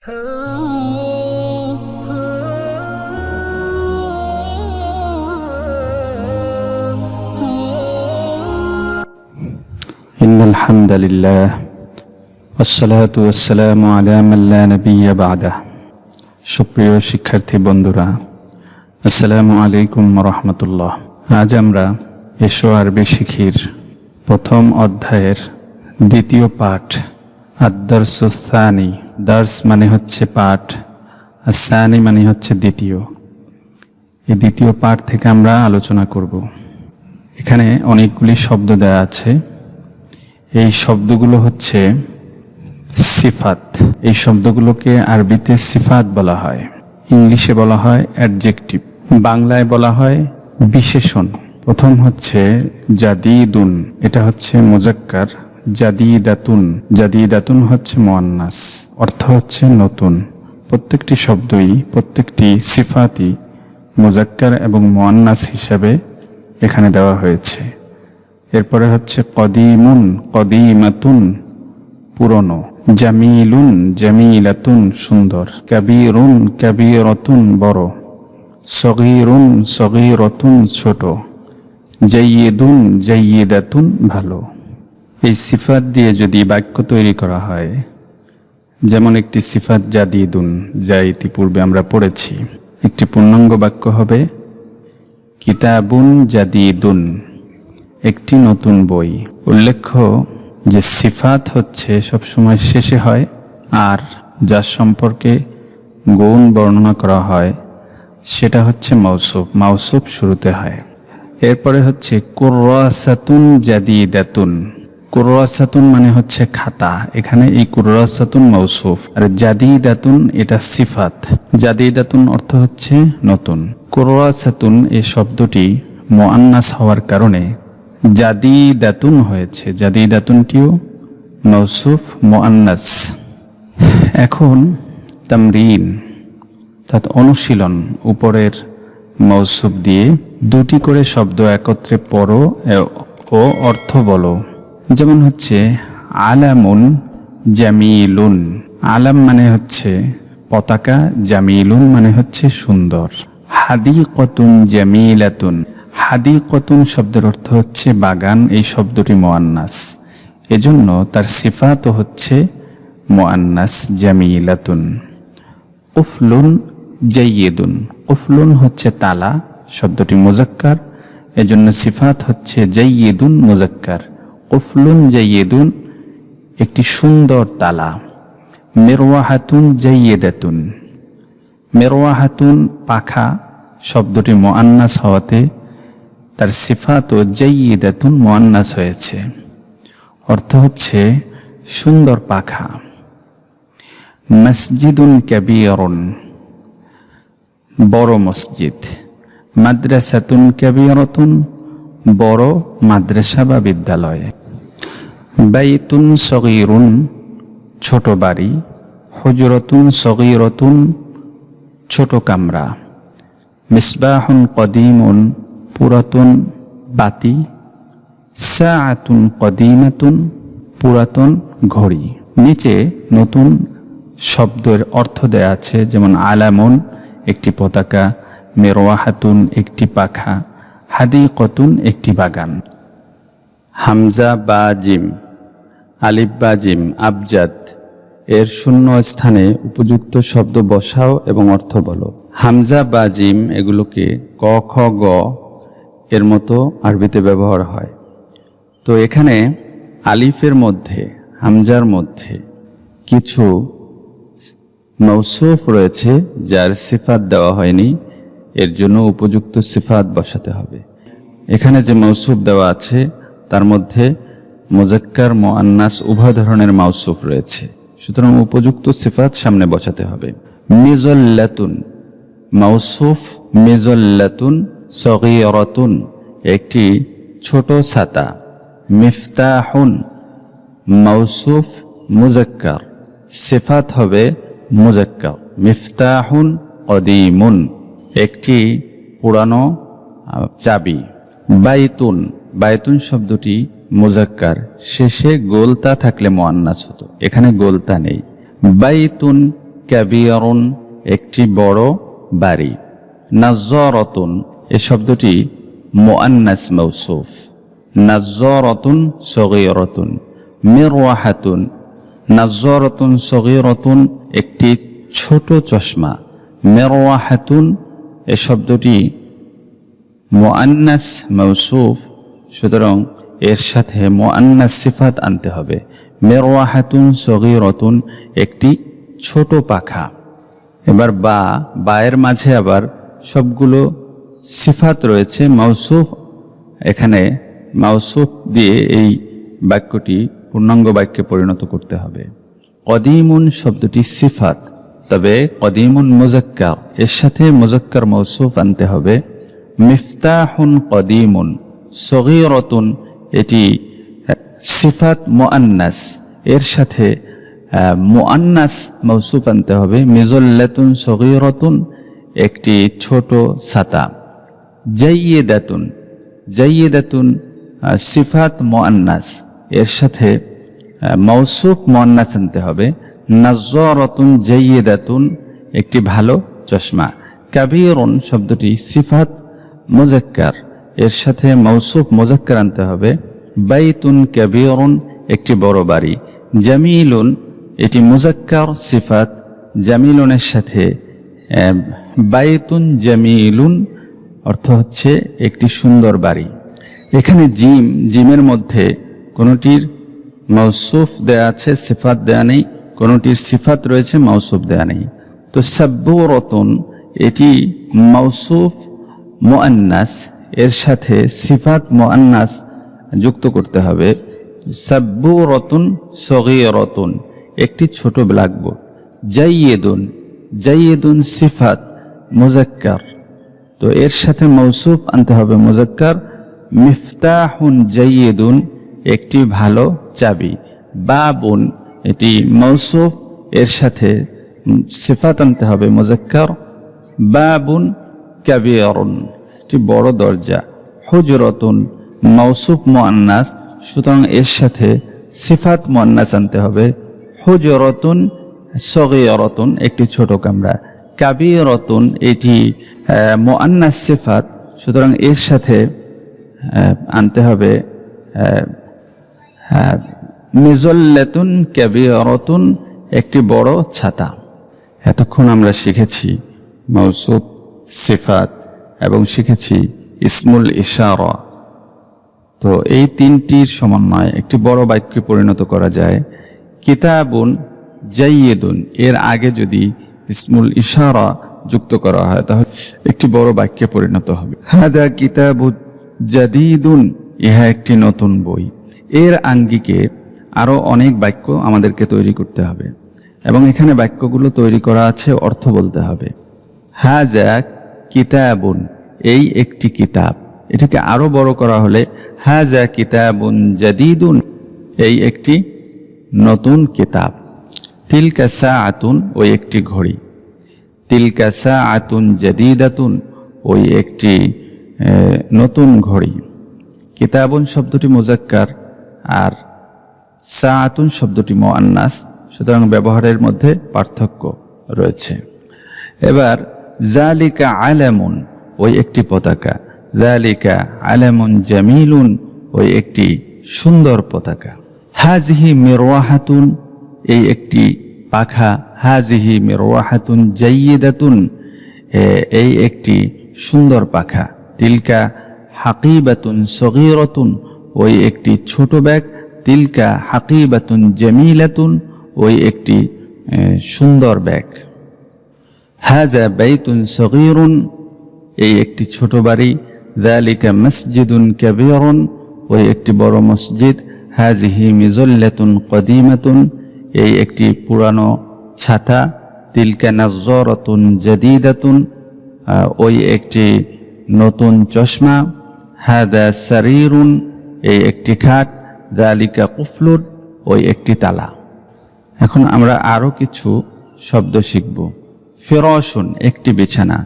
ইন্নাল হামদালিল্লাহ ওয়াসসালাতু ওয়াসসালামু আলা মান লা নাবিয়্যা বা'দা। সুপ্রিয় শিক্ষার্থী বন্ধুরা, আসসালামু আলাইকুম ওয়া রাহমাতুল্লাহ। আজ আমরা এসো আরবি শিখির প্রথম অধ্যায়ের দ্বিতীয় পাঠ আদ-দারসুস সানি। দার্স মানে হচ্ছে পাঠ, আর সানি মানে হচ্ছে দ্বিতীয়। এই দ্বিতীয় পাঠ থেকে আমরা আলোচনা করব। এখানে অনেকগুলি শব্দ দেওয়া আছে। এই শব্দগুলো হচ্ছে সিফাত। এই শব্দগুলোকে আরবিতে সিফাত বলা হয়, ইংলিশে বলা হয় অ্যাডজেক্টিভ, বাংলায় বলা হয় বিশেষণ। প্রথম হচ্ছে জাদিদুন, এটা হচ্ছে মুজাক্কার। জাদিদাতুন, জাদিদাতুন হচ্ছে মুআন্নাস, অর্থ হচ্ছে নতুন। প্রত্যেকটি শব্দই, প্রত্যেকটি সিফাতই মুজাক্কার এবং মুআন্নাস হিসাবে এখানে দেওয়া হয়েছে। এরপরে হচ্ছে কদিমুন, কদিমাতুন পুরনো। জামিলুন, জামিলাতুন সুন্দর। কাবীরুন, কাবীরাতুন বড়। সগীরুন, সগীরাতুন ছোট। জাইয়িদুন, জাইয়িদাতুন ভালো। এই সিফাত দিয়ে যদি বাক্য তৈরি করা হয়, যেমন একটি সিফাত জাদিদুন, যা ইতিপূর্বে আমরা পড়েছি, একটি পূর্ণাঙ্গ বাক্য হবে কিতাবুন জাদিদুন, একটি নতুন বই। উল্লেখ্য যে সিফাত হচ্ছে সবসময় শেষে হয়, আর যার সম্পর্কে গুণ বর্ণনা করা হয় সেটা হচ্ছে মাউসুফ। মাউসুফ শুরুতে হয়। এরপরে হচ্ছে কুররাসাতুন জাদিদাতুন। কুররাসাতুন মানে হচ্ছে খাতা। এখানে এই কুররাসাতুন মাউসুফ, আর জাদিদাতুন এটা সিফাত। জাদিদাতুন অর্থ হচ্ছে নতুন। কুররাসাতুন এই শব্দটি মুআন্নাস হওয়ার কারণে জাদিদাতুন হয়েছে। জাদিদাতুনটিও মাউসুফ মুআন্নাস। এখন তামরিন, অর্থাৎ অনুশীলন। উপরের মাউসুফ দিয়ে দুটি করে শব্দ একত্রে পড়ো ও অর্থ বলো। যেমন হচ্ছে আলামুন জামিলুন। আলাম মানে হচ্ছে পতাকা, জামিলুন মানে হচ্ছে সুন্দর। হাদিকাতুন জামিলাতুন। হাদিকাতুন শব্দের অর্থ হচ্ছে বাগান। এই শব্দটি মুআন্নাস, এজন্য তার সিফাতও হচ্ছে মুআন্নাস জামিলাতুন। কুফলুন জাইয়িদুন। কুফলুন হচ্ছে তালা, শব্দটি মুজাক্কার, এজন্য সিফাত হচ্ছে জাইয়িদুন মুজাক্কার। কুফলুন জাইয়িদুন একটি সুন্দর তালা। মিরওয়াহাতুন জাইয়িদাতুন। মিরওয়াহাতুন পাখা, শব্দটি মুআন্নাস হওয়াতে তার সিফাতও জাইয়িদাতুন মুআন্নাস হয়েছে, অর্থ হচ্ছে সুন্দর পাখা। মসজিদুন কাবীরুন, বড় মসজিদ। মাদ্রাসাতুন কাবীরাতুন, বড় মাদ্রাসা বা বিদ্যালয়। বাইতুন সগীরুন, ছোট বাড়ি। হুজরাতুন সগীরাতুন, ছোট কামরা। মিসবাহুন কদিমুন, পুরাতন বাতি। সাআতুন কদিমাতুন, পুরাতন ঘড়ি। নিচে নতুন শব্দের অর্থ দেয়া আছে, যেমন আলামুন একটি পতাকা, মিরওয়াহাতুন একটি পাখা, হাদিকাতুন একটি বাগান। হামজা বা জিম, আলিফ বা জিম, আবজাদ এর শূন্য স্থানে উপযুক্ত শব্দ বসাও এবং অর্থ বলো। হামজা বা জিম এগুলোকে ক, খ, গ এর মতো আরবিতে ব্যবহার হয়। তো এখানে আলিফের মধ্যে, হামজার মধ্যে কিছু মাউসুফ রয়েছে যার সিফাত দেওয়া হয়নি, এর জন্য উপযুক্ত সিফাত বসাতে হবে। এখানে যে মাউসুফ দেওয়া আছে তার মধ্যে মুজাক্কার মুআন্নাস উভয় ধরনের মাউসুফ রয়েছে, সুতরাং উপযুক্ত সিফাত সামনে বসাতে হবে। মিজাল্লাতুন মাউসুফ, মিজাল্লাতুন সগীরাতুন একটি ছোট ছাতা। মিফতাহুন মাউসুফ মুজাক্কার, সিফাত হবে মুজাক্কার। মিফতাহুন কদিমুন একটি পুরানো চাবি। বাইতুন, বাইতুন শব্দটি মুজাক্কার, শেষে গোলতা থাকলে মুআন্নাস হতো, এখানে গোলতা নেই। বাইতুন কাবীরুন একটি বড় বাড়ি। নাজ্জারাতুন এই শব্দটি মুআন্নাস মাউসুফ। নাজ্জারাতুন সগীরাতুন। মিরওয়াহাতুন নাজ্জারাতুন সগীরাতুন একটি ছোট চশমা। মিরওয়াহাতুন এই শব্দটি মুআন্নাস মাউসুফ, সুতরাং এর সাথে মুআন্নাস সিফাত আনতে হবে। মিরওয়াহাতুন সগীরাতুন একটি ছোট পাখা। এবার বায়ের মাঝে আবার সবগুলো সিফাত রয়েছে মাউসুফ। এখানে মাউসুফ দিয়ে এই বাক্যটি পূর্ণাঙ্গ বাক্যে পরিণত করতে হবে। কদিমুন শব্দটি সিফাত, তবে কদিমুন মুজাক্কার, এর সাথে মুজাক্কার মাউসুফ আনতে হবে। মিফতাহুন কদিমুন সগীরাতুন এটি সিফাত মুআন্নাস, এর সাথে মুআন্নাস মাউসুফ আনতে হবে। মিজল্লাতুন সগীরাতুন একটি ছোট ছাতা। জাইয়্যিদাতুন জাইয়্যিদাতুন সিফাত মুআন্নাস, এর সাথে মাউসুফ মুআন্নাস আনতে হবে। নাজ্জারাতুন জাইয়্যিদাতুন একটি ভালো চশমা। কাবীরুন শব্দটি সিফাত মুজাক্কার, এর সাথে মাউসুফ মুজাক্কার আনতে হবে। বাইতুন কাবীরুন একটি বড় বাড়ি। জামিলুন এটি মুজাক্কার সিফাত, জামিলুনের সাথে বাইতুন জামিলুন অর্থ হচ্ছে একটি সুন্দর বাড়ি। এখানে জিমের মধ্যে কোনটির মাউসুফ দেয়া আছে, সিফাত দেয়া নেই, কোনটির সিফাত রয়েছে, মাউসুফ দেয়া নেই। তো সাব্বুরাতুন এটি মাউসুফ মুআন্নাস, এর সাথে সিফাত মুআন্নাস যুক্ত করতে হবে। সাব্বুরাতুন সগীরাতুন একটি ছোট ব্ল্যাকবোর্ড। জাইয়্যিদুন জাইয়্যিদুন সিফাত মুজাক্কার, তো এর সাথে মাউসুফ আনতে হবে মুজাক্কার। মিফতাহুন জাইয়্যিদুন একটি ভালো চাবি। বাবুন এটি মাউসুফ, এর সাথে সিফাত আনতে হবে মুজাক্কার। বাবুন কাবীরুন একটি বড় দরজা। হুজরাতুন মাউসুফ মুআন্নাস, সুতরাং এর সাথে সিফাত মুআন্নাস আনতে হবে। হুজরাতুন সগীরাতুন একটি ছোট কামরা। কাবীরাতুন এটি মুআন্নাস সিফাত, সুতরাং এর সাথে আনতে হবে মিজল্লাতুন কাবীরাতুন একটি বড় ছাতা। এতক্ষণ আমরা শিখেছি মাউসুফ, সিফাত এবং শিখেছি ইসমুল ইশারা। তো এই তিনটির সমন্বয়ে একটি বড় বাক্যে পরিণত করা যায়। কিতাবুন জাইয়্যিদুন এর আগে যদি ইসমুল ইশারা যুক্ত করা হয় তাহলে একটি বড় বাক্যে পরিণত হবে। হাদা কিতাবুন জাদীদুন ইহা একটি নতুন বই। এর আঙ্গিকে আরো অনেক বাক্য আমাদেরকে তৈরি করতে হবে এবং এখানে বাক্যগুলো তৈরি করা আছে, অর্থ বলতে হবে। হাজা কিতাবুন এই একটি কিতাব, এটাকে আরো বড় করা হলে হাজা কিতাবুন জাদীদুন এই একটি নতুন কিতাব। তিলকা সাআতুন ওই একটি ঘড়ি। তিলকা সাআতুন জাদীদাতুন ওই একটি নতুন ঘড়ি। কিতাবুন শব্দটি মুজাক্কার আর সাআতুন শব্দটি মুআন্নাস, সুতরাং ব্যবহারের মধ্যে পার্থক্য রয়েছে। এবার যালিকা আলামুন ওই একটি পতাকা। যালিকা আলামুন জামিলুন ওই একটি সুন্দর পতাকা। হাজিহি মিরওয়াহাতুন এই একটি পাখা। হাজিহি মিরওয়াহাতুন জাইয়্যিদাতুন এই একটি সুন্দর পাখা। তিলকা হাকিবাতুন সগীরাতুন ওই একটি ছোট ব্যাগ। তিলকা হাকিবাতুন জামিলাতুন ওই একটি সুন্দর ব্যাগ। হাজা বাইতুন সগীরুন এই একটি ছোট বাড়ি। যালিকা মসজিদুন কাবীরুন ওই একটি বড় মসজিদ। হাজিহি মিজল্লাতুন কদিমাতুন এই একটি পুরানো ছাতা। তিলকা নাজ্জারাতুন জাদীদাতুন ওই একটি নতুন চশমা। হাদা সারীরুন এই একটি খাট। যালিকা কুফলুন ওই একটি তালা। এখন আমরা আরো কিছু শব্দ শিখব। ফিরাশুন একটি বিছানা।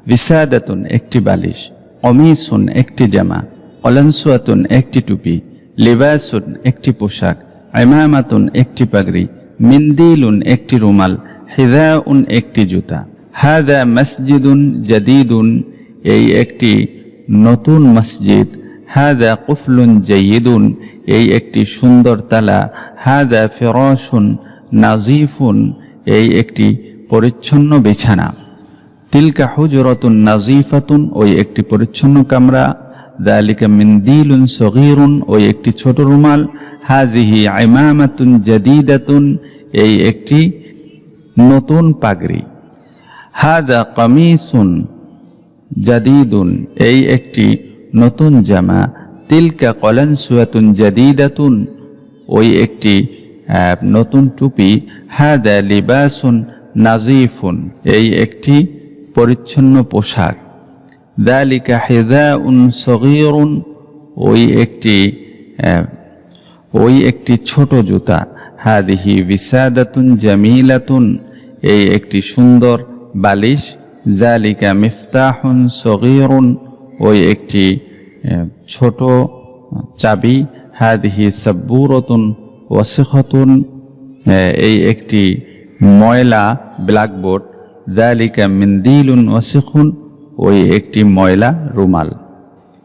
বিসাদাতুন একটি বালিশ। কমিসুন একটি জামা। কলানসুয়াতুন একটি টুপি। লিবাসুন একটি পোশাক। ইমামাতুন একটি পাগড়ি। মিন্দিলুন একটি রুমাল। হিযাউন একটি জুতা, হাযা মসজিদুন জাদীদুন এই একটি নতুন মসজিদ, হাযা কুফলুন জাইয়িদুন এই একটি সুন্দর তালা, হাযা ফিরাশুন নাযীফুন এই একটি পরিচ্ছন্ন বিছানা, তিলকা হুজরাতুন নাযীফাতুন ওই একটি পরিচ্ছন্ন কামরা, যালিকা মিনদিলুন সগীরুন ওই একটি ছোট রুমাল, হাযিহি ইমামাতুন জাদীদাতুন এই একটি নতুন পাগড়ি, হাযা কামিসুন জাদীদুন এই একটি নতুন জামা, তিলকা কলানসুয়াতুন জাদীদাতুন ওই একটি নতুন টুপি, হাযা লিবাসুন নাযীফুন এই একটি পরিচ্ছন্ন পোশাক, যালিকা হিযাউন সগীরুন ওই একটি ছোট জুতা, হাদিহি বিসাদাতুন জামিলাতুন এই একটি সুন্দর বালিশ, যালিকা মিফতাহুন সগীরুন ওই একটি ছোট চাবি, হাদিহি সাব্বুরাতুন ওয়াসিখাতুন এই একটি ময়লা ব্ল্যাকবোর্ড, যালিকা মিনদিলুন ওয়াসিখুন ওই একটি ময়লা রুমাল।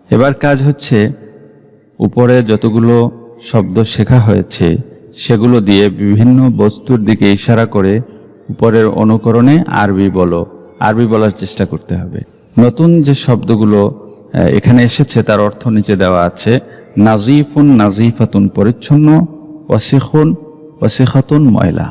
এবার কাজ হচ্ছে উপরে যতগুলো শব্দ শেখা হয়েছে সেগুলো দিয়ে বিভিন্ন বস্তুর দিকে ইশারা করে উপরের অনুকরণে আরবি বলার চেষ্টা করতে হবে। নতুন যে শব্দগুলো এখানে এসেছে তার অর্থ নিচে দেওয়া আছে। নাযীফুন নাযীফাতুন পরিচ্ছন্ন, ওয়াসিখুন ওয়াসিখাতুন ময়লা।